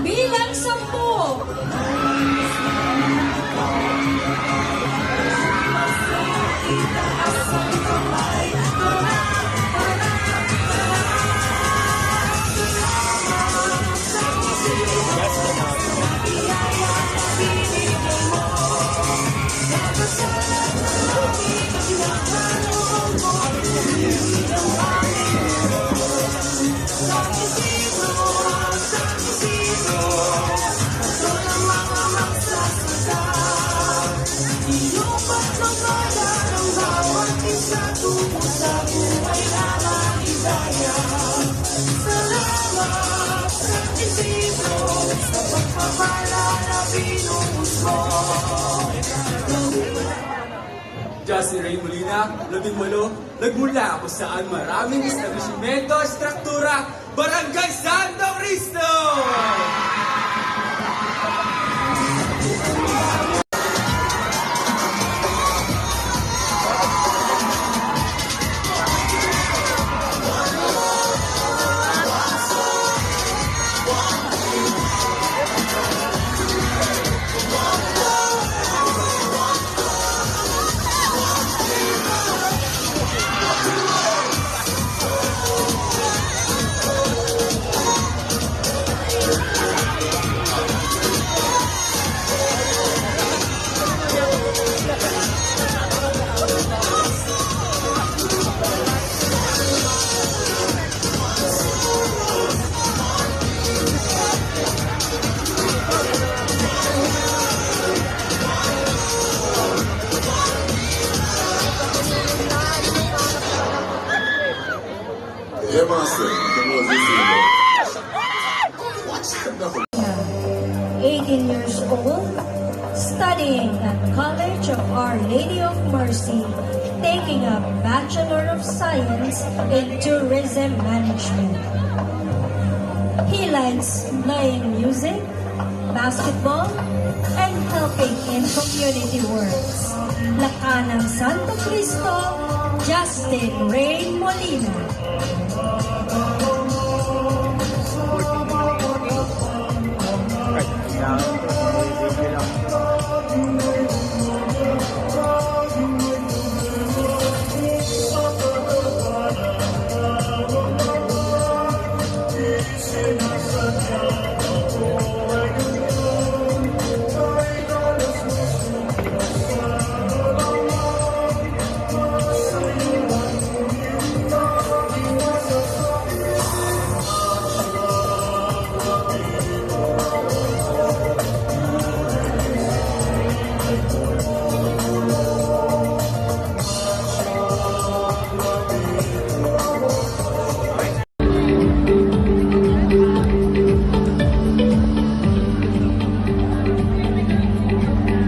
Bilang 10. Justin Ray Molina, 18, nagmula kung saan maraming establishmento at struktura, Barangay Santo Cristo! Yeah, master. What's the 18 years old, studying at College of Our Lady of Mercy, taking a Bachelor of Science in Tourism Management. He likes playing music, basketball, and helping in community works. Lakanang Santo Cristo, Justin Ray Molina.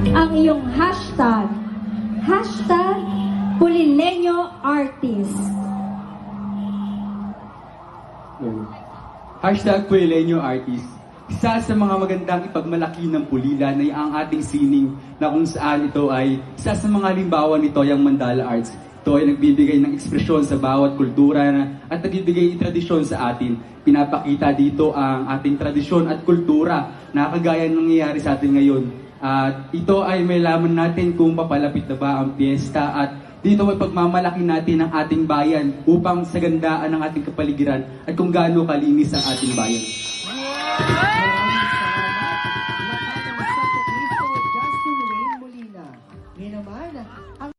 Ang iyong hashtag Pulileño Artist. Hashtag Pulileño Artist. Isa sa mga magandang ipagmalaki ng Pulila na ang ating sining na kung saan ito ay isa sa mga halimbawa nito yung Mandala Arts. Ito ay nagbibigay ng ekspresyon sa bawat kultura at nagbibigay ng tradisyon sa atin. Pinapakita dito ang ating tradisyon at kultura na kagaya ng nangyayari sa atin ngayon. At ito ay may laman natin kung papalapit na ba ang piyesta at dito ay pagmamalaki natin ang ating bayan upang sa gandaan ng ating kapaligiran at kung gaano kalinis ang ating bayan. Justin Ray Molina. Ngayon naman, ang